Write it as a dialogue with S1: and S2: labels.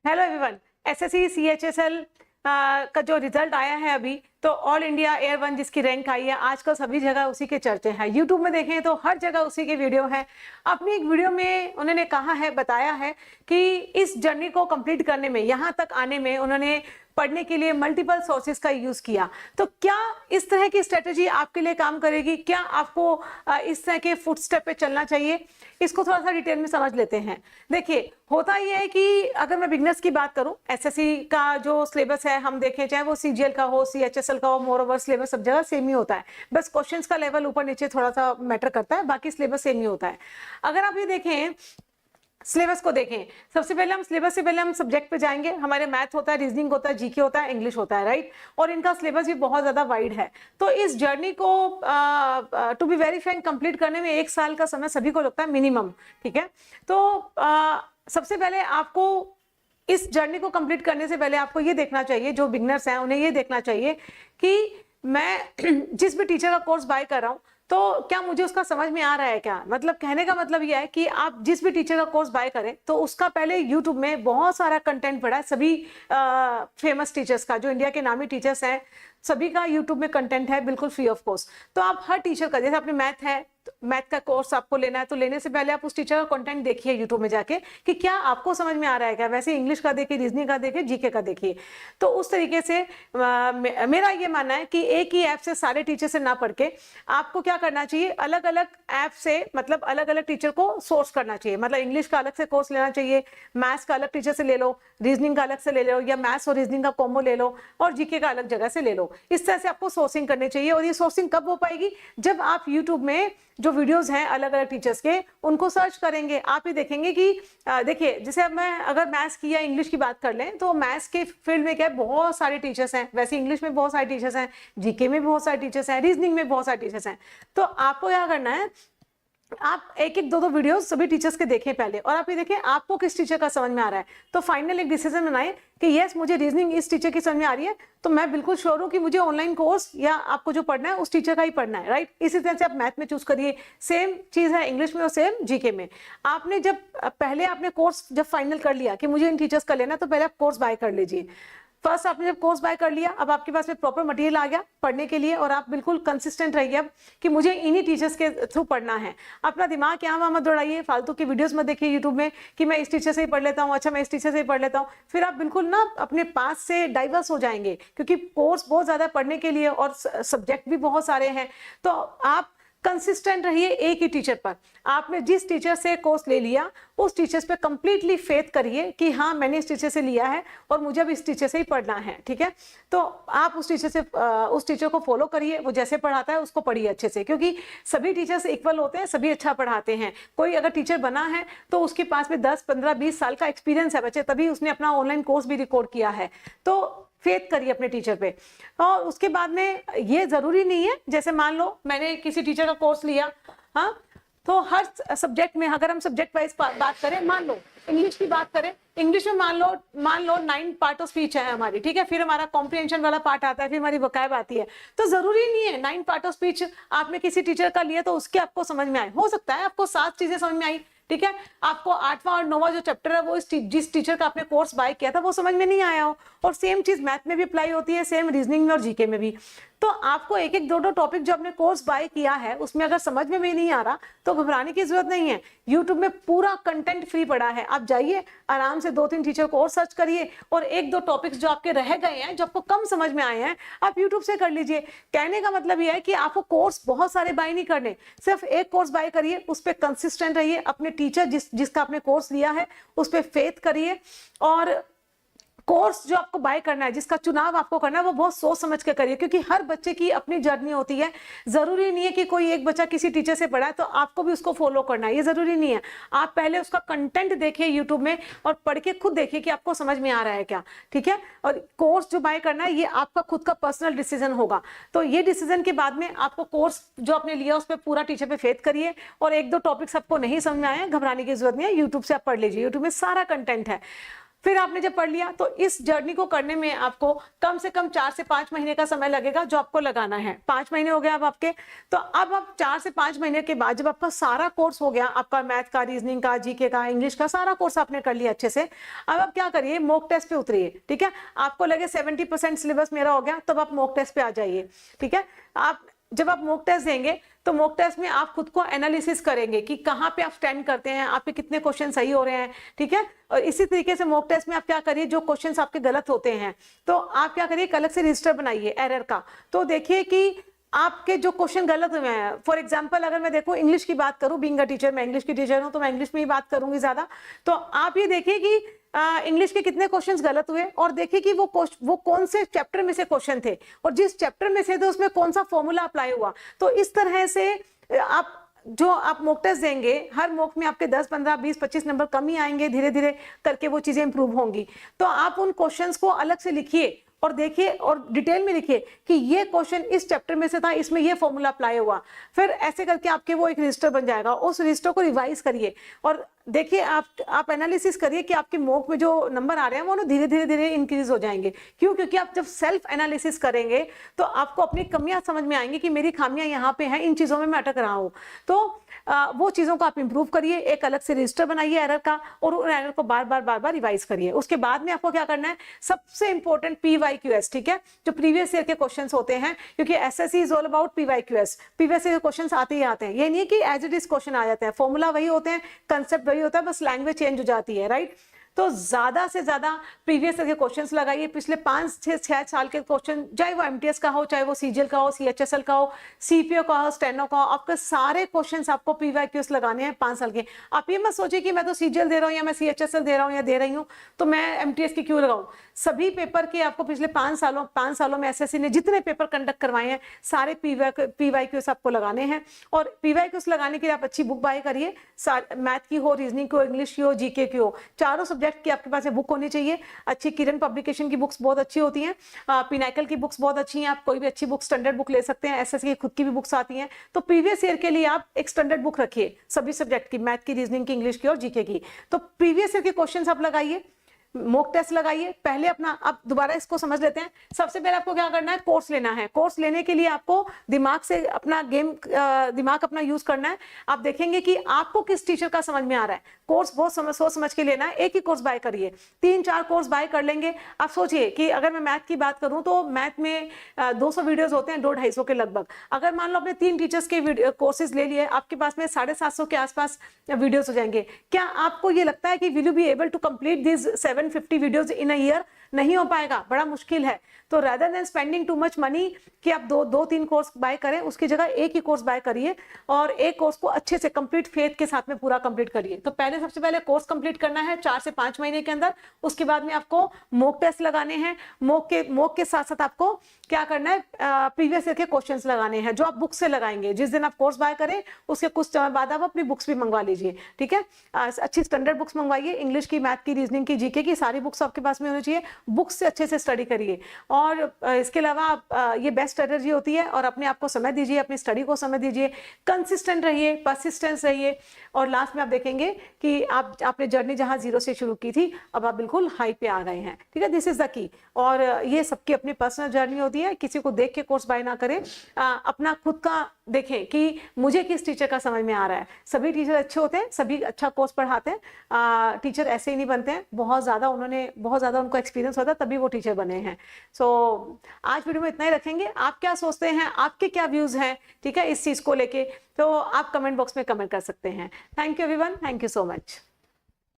S1: Hello everyone. SSC CHSL का जो result आया है अभी, तो ऑल इंडिया एयर वन जिसकी रैंक आई है, आजकल सभी जगह उसी के चर्चे हैं। यूट्यूब में देखें तो हर जगह उसी के वीडियो है। अपनी एक वीडियो में उन्होंने कहा है, बताया है कि इस जर्नी को कंप्लीट करने में, यहाँ तक आने में उन्होंने पढ़ने के लिए मल्टीपल सोर्सेज का यूज किया। तो क्या इस तरह की स्ट्रेटेजी आपके लिए काम करेगी? क्या आपको इस तरह के फुटस्टेप पे चलना चाहिए? इसको थोड़ा सा डिटेल में समझ लेते हैं। देखिए, होता यह है कि अगर मैं बिगनर्स की बात करूं, एसएससी का जो सिलेबस है हम देखें, चाहे वो सीजीएल का हो, सीएचएसएल का हो, मोर ओवर सिलेबस सब जगह सेम ही होता है। बस क्वेश्चंस का लेवल ऊपर नीचे थोड़ा सा मैटर करता है, बाकी सिलेबस सेम ही होता है। अगर आप ये देखें, सिलेबस को देखें, सबसे पहले हम सिलेबस से पहले हम सब्जेक्ट पे जाएंगे। हमारे मैथ होता है, रीजनिंग होता है, जीके होता है, इंग्लिश होता है, राइट। और इनका सिलेबस भी बहुत ज्यादा वाइड है। तो इस जर्नी को to be very frank complete करने में 1 साल का समय सभी को लगता है मिनिमम, ठीक है। तो सबसे पहले आपको इस जर्नी को कंप्लीट करने से पहले आपको ये देखना चाहिए, जो बिगनर्स हैं उन्हें ये देखना चाहिए कि मैं जिस भी टीचर का कोर्स बाय कर रहा हूँ, तो क्या मुझे उसका समझ में आ रहा है क्या? मतलब कहने का मतलब यह है कि आप जिस भी टीचर का कोर्स बाय करें, तो उसका पहले यूट्यूब में बहुत सारा कंटेंट पड़ा है। सभी फेमस टीचर्स का, जो इंडिया के नामी टीचर्स हैं, सभी का यूट्यूब में कंटेंट है, बिल्कुल फ्री ऑफ कॉस्ट। तो आप हर टीचर का, जैसे आपने मैथ है, मैथ का कोर्स आपको लेना है, तो लेने से पहले आप उस टीचर का कंटेंट देखिए यूट्यूब में जाके कि क्या आपको समझ में आ रहा है क्या। वैसे इंग्लिश का देखिए, रीजनिंग का देखिए, जीके का देखिए। तो उस तरीके से मेरा ये मानना है कि एक ही ऐप से सारे टीचर से ना पढ़ के आपको क्या करना चाहिए, अलग अलग ऐप से, मतलब अलग अलग टीचर को सोर्स करना चाहिए। मतलब इंग्लिश का अलग से कोर्स लेना चाहिए, मैथ्स का अलग टीचर से ले लो, रीजनिंग का अलग से ले लो, या मैथ्स और रीजनिंग का कॉम्बो ले लो, और जीके का अलग जगह से ले लो। इस तरह से आपको सोर्सिंग करनी चाहिए। और ये सोर्सिंग कब हो पाएगी? जब आप यूट्यूब में जो वीडियोस हैं अलग अलग टीचर्स के, उनको सर्च करेंगे। आप ये देखेंगे कि देखिए, जैसे अब मैं अगर मैथ्स की या इंग्लिश की बात कर लें, तो मैथ्स के फील्ड में क्या है, बहुत सारे टीचर्स हैं। वैसे इंग्लिश में बहुत सारे टीचर्स हैं, जीके में बहुत सारे टीचर्स हैं, रीजनिंग में बहुत सारे टीचर्स हैं। तो आपको क्या करना है, आप एक एक दो दो वीडियोस सभी टीचर्स के देखें पहले, और आप ये देखें आपको किस टीचर का समझ में आ रहा है। तो फाइनल एक डिसीजन बनाएं कि यस, मुझे रीजनिंग इस टीचर की समझ में आ रही है, तो मैं बिल्कुल श्योर हूं कि मुझे ऑनलाइन कोर्स या आपको जो पढ़ना है उस टीचर का ही पढ़ना है, राइट। इसी तरह से आप मैथ में चूज करिए, सेम चीज है इंग्लिश में और सेम जीके में। आपने जब पहले आपने कोर्स जब फाइनल कर लिया कि मुझे इन टीचर्स का लेना, तो पहले आप कोर्स बाय कर लीजिए। फर्स्ट आपने जब कोर्स बाय कर लिया, अब आपके पास में प्रॉपर मटेरियल आ गया पढ़ने के लिए, और आप बिल्कुल कंसिस्टेंट रहिए अब कि मुझे इन्हीं टीचर्स के थ्रू पढ़ना है। अपना दिमाग यहाँ वहाँ मत दौड़ाइए, फालतू की वीडियोस मत देखिए यूट्यूब में कि मैं इस टीचर से ही पढ़ लेता हूँ, अच्छा मैं इस टीचर से ही पढ़ लेता हूँ। फिर आप बिल्कुल ना अपने पास से डाइवर्स हो जाएंगे, क्योंकि कोर्स बहुत ज्यादा पढ़ने के लिए और सब्जेक्ट भी बहुत सारे हैं। तो आप कंसिस्टेंट रहिए एक ही टीचर पर। आपने जिस टीचर से कोर्स ले लिया, उस टीचर पे कंप्लीटली फेथ करिए कि हाँ, मैंने इस टीचर से लिया है और मुझे अब इस टीचर से ही पढ़ना है, ठीक है। तो आप उस टीचर को फॉलो करिए, वो जैसे पढ़ाता है उसको पढ़िए अच्छे से, क्योंकि सभी टीचर्स इक्वल होते हैं, सभी अच्छा पढ़ाते हैं। कोई अगर टीचर बना है तो उसके पास में 10, 15, 20 साल का एक्सपीरियंस है बच्चे, तभी उसने अपना ऑनलाइन कोर्स भी रिकॉर्ड किया है। तो फेथ करिए अपने टीचर पे। और उसके बाद में ये जरूरी नहीं है, जैसे मान लो मैंने किसी टीचर का कोर्स लिया, हाँ, तो हर सब्जेक्ट में, अगर हम सब्जेक्ट वाइज बात करें, मान लो इंग्लिश की बात करें, इंग्लिश में मान लो 9 पार्ट ऑफ स्पीच है हमारी, ठीक है। फिर हमारा कॉम्प्रिहेंशन वाला पार्ट आता है, फिर हमारी वोकैब आती है। तो जरूरी नहीं है 9 पार्ट ऑफ स्पीच आपने किसी टीचर का लिया तो उसके आपको समझ में आए। हो सकता है आपको 7 चीजें समझ में आई, ठीक है। आपको 8वां और 9वां जो चैप्टर है वो जिस टीचर का आपने कोर्स बाय किया था वो समझ में नहीं आया हो। और सेम चीज मैथ में भी अप्लाई होती है, सेम रीजनिंग में और जीके में भी। तो आपको एक एक दो दो टॉपिक जो आपने कोर्स बाय किया है, उसमें अगर समझ में भी नहीं आ रहा तो घबराने की जरूरत नहीं है। यूट्यूब में पूरा कंटेंट फ्री पड़ा है, आप जाइए आराम से 2-3 टीचर को और सर्च करिए, और 1-2 टॉपिक्स जो आपके रह गए हैं, जो आपको कम समझ में आए हैं, आप यूट्यूब से कर लीजिए। कहने का मतलब यह है कि आपको कोर्स बहुत सारे बाय नहीं करने, सिर्फ एक कोर्स बाय करिए, उस पर कंसिस्टेंट रहिए। अपने टीचर जिसका आपने कोर्स लिया है उस पर फेथ करिए, और कोर्स जो आपको बाय करना है, जिसका चुनाव आपको करना है, वो बहुत सोच समझ के करिए, क्योंकि हर बच्चे की अपनी जर्नी होती है। जरूरी नहीं है कि कोई एक बच्चा किसी टीचर से पढ़ा है तो आपको भी उसको फॉलो करना है, ये जरूरी नहीं है। आप पहले उसका कंटेंट देखिए यूट्यूब में, और पढ़ के खुद देखिए कि आपको समझ में आ रहा है क्या, ठीक है। और कोर्स जो बाय करना है ये आपका खुद का पर्सनल डिसीजन होगा। तो ये डिसीजन के बाद में आपको कोर्स जो आपने लिया उस पर पूरा टीचर पे फेथ करिए, और 1-2 टॉपिक्स आपको नहीं समझ में आए, घबराने की जरूरत नहीं है, यूट्यूब से आप पढ़ लीजिए, यूट्यूब में सारा कंटेंट है। फिर आपने जब पढ़ लिया तो इस जर्नी को करने में आपको कम से कम 4 से 5 महीने का समय लगेगा जो आपको लगाना है। 5 महीने हो गए अब आपके, तो अब आप 4 से 5 महीने के बाद जब आपका सारा कोर्स हो गया, आपका मैथ का, रीजनिंग का, जीके का, इंग्लिश का सारा कोर्स आपने कर लिया अच्छे से, अब आप क्या करिए, मॉक टेस्ट पे उतरिए। ठीक है, आपको लगे 70% सिलेबस मेरा हो गया, तब आप मॉक टेस्ट पे आ जाइए। ठीक है, आप जब आप मॉक टेस्ट देंगे तो मॉक टेस्ट में आप खुद को एनालिसिस करेंगे कि कहाँ पे आप स्टैंड करते हैं, आपके कितने क्वेश्चन सही हो रहे हैं। ठीक है, और इसी तरीके से मॉक टेस्ट में आप क्या करिए, जो क्वेश्चंस आपके गलत होते हैं तो आप क्या करिए, एक अलग से रजिस्टर बनाइए एरर का। तो देखिए कि आपके जो क्वेश्चन गलत हुए हैं, फॉर एग्जांपल अगर मैं देखूं इंग्लिश की बात करूं, बीइंग अ टीचर, मैं इंग्लिश की टीचर हूं तो मैं इंग्लिश में ही बात करूंगी ज्यादा, तो आप ये देखिए कि इंग्लिश के कितने क्वेश्चंस गलत हुए और देखिए कि वो कौन से चैप्टर में से क्वेश्चन थे और जिस चैप्टर में से थे उसमें कौन सा फॉर्मूला अप्लाई हुआ। तो इस तरह से आप मॉक टेस्ट देंगे, हर मॉक में आपके 10, 15, 20, 25 नंबर कम ही आएंगे, धीरे धीरे करके वो चीजें इंप्रूव होंगी। तो आप उन क्वेश्चंस को अलग से लिखिए और देखिए और डिटेल में लिखिए कि ये क्वेश्चन इस चैप्टर में से था, इसमें ये फॉर्मूला अप्लाई हुआ। फिर ऐसे करके आपके वो एक रजिस्टर बन जाएगा, उस रजिस्टर को रिवाइज करिए और देखिए आप एनालिसिस करिए कि आपके मॉक में जो नंबर आ रहे हैं वो ना धीरे धीरे इंक्रीज हो जाएंगे। क्यों? क्योंकि आप जब सेल्फ एनालिसिस करेंगे तो आपको अपनी कमियां समझ में आएंगी कि मेरी खामियां यहाँ पे हैं, इन चीजों में मैं अटक रहा हूँ। तो वो चीजों को आप इंप्रूव करिए, एक अलग से रजिस्टर बनाइए एरर का और उन एरर को बार बार रिवाइज करिए। उसके बाद में आपको क्या करना है, सबसे इंपॉर्टेंट PYQS। ठीक है, जो प्रीवियस ईयर के क्वेश्चन होते हैं, क्योंकि SSC is all about PYQS। Previous year के क्वेश्चन आते ही आते हैं, ये नहीं है कि एज इट इज क्वेश्चन आ जाते हैं, फॉर्मूला वही होते हैं, कंसेप्ट वही होता है, बस लैंग्वेज चेंज हो जाती है, राइट। तो ज्यादा से ज्यादा प्रीवियस ईयर के क्वेश्चंस लगाइए, पिछले 5-6 साल के क्वेश्चन, चाहे वो MTS का हो, चाहे वो CGL का हो, CHSL का हो, CPO का हो, स्टेनो का हो, आपके सारे क्वेश्चंस आपको PYQS लगाने हैं 5 साल के। आप ये मत सोचिए कि मैं तो CGL दे रहा हूँ या मैं CHSL दे रहा हूँ या दे रही हूँ तो मैं MTS की क्यों लगाऊं। सभी पेपर के आपको पिछले 5 सालों में SSC ने जितने पेपर कंडक्ट करवाए हैं सारे PYQS आपको लगाने हैं। और PYQS लगाने के लिए आप अच्छी बुक बाय करिए, मैथ की हो, रीजनिंग की हो, इंग्लिश की हो, जीके की हो, चारों सब्जेक्ट की आपके पास बुक होनी चाहिए। अच्छी किरण पब्लिकेशन की बुक्स बहुत अच्छी होती हैं, पिनाकल की बुक्स बहुत अच्छी हैं, आप कोई भी अच्छी बुक स्टैंडर्ड बुक ले सकते हैं, SSC की खुद की भी बुक्स आती हैं। तो प्रीवियस ईयर के लिए आप एक स्टैंडर्ड बुक रखिए सभी सब्जेक्ट की, मैथ की, रीजनिंग की, इंग्लिश की और जीके की। तो प्रीवियस ईयर के क्वेश्चन आप लगाइए, मॉक टेस्ट लगाइए। पहले अपना, आप दोबारा इसको समझ लेते हैं। सबसे पहले आपको क्या करना है, कोर्स लेना है। कोर्स लेने के लिए आपको दिमाग से अपना दिमाग अपना यूज करना है। आप देखेंगे कि आपको किस टीचर का समझ में आ रहा है। कोर्स बहुत सोच समझ के लेना है, एक ही कोर्स बाय करिए, 3-4 कोर्स बाय कर लेंगे। आप सोचिए कि अगर मैं मैथ की बात करूं तो मैथ में 200 वीडियोस होते हैं, 200-250 के लगभग। अगर मान लो आपने 3 टीचर्स के कोर्सेज ले लिए, आपके पास में 750 के आसपास वीडियोस हो जाएंगे। क्या आपको ये लगता है कि will you be able to complete this 750 videos in a year? नहीं हो पाएगा, बड़ा मुश्किल है। तो rather than spending too much money कि आप 2-3 कोर्स बाय करें, उसकी जगह एक ही कोर्स बाय करिए और एक कोर्स को अच्छे से कंप्लीट फेथ के साथ में पूरा कंप्लीट करिए। तो पहले सबसे पहले कोर्स कंप्लीट करना है 4 से 5 महीने के अंदर। उसके बाद में आपको मॉक टेस्ट लगाने हैं। मॉक के साथ साथ आपको क्या करना है, प्रीवियस ईयर के क्वेश्चंस लगाने हैं जो आप बुक से लगाएंगे। जिस दिन आप कोर्स बाय करें उसके कुछ समय बाद आप अपनी बुक्स भी मंगवा लीजिए। ठीक है, अच्छी स्टैंडर्ड बुक्स मंगवाइए, इंग्लिश की, मैथ की, रीजनिंग की, जीके की, सारी बुक्स आपके पास में होनी चाहिए। बुक्स से अच्छे से स्टडी करिए और इसके अलावा आप ये बेस्ट स्ट्रेटजी होती है। और अपने आप को समय दीजिए, अपनी स्टडी को समय दीजिए, कंसिस्टेंट रहिए, परसिस्टेंस रहिए और लास्ट में आप देखेंगे कि आपने जर्नी जहां 0 से शुरू की थी अब आप बिल्कुल हाई पे आ गए हैं। ठीक है, दिस इज द की। और ये सबकी अपनी पर्सनल जर्नी होती है, किसी को देख के कोर्स बाय ना करें। अपना खुद का देखें कि मुझे किस टीचर का समझ में आ रहा है। सभी टीचर अच्छे होते हैं, सभी अच्छा कोर्स पढ़ाते हैं। टीचर ऐसे ही नहीं बनते हैं, बहुत ज्यादा उनको एक्सपीरियंस होता है तभी वो टीचर बने हैं। सो आज वीडियो में इतना ही रखेंगे। आप क्या सोचते हैं, आपके क्या व्यूज हैं, ठीक है, इस चीज को लेके, तो आप कमेंट बॉक्स में कमेंट कर सकते हैं। Thank you everyone, thank you so much.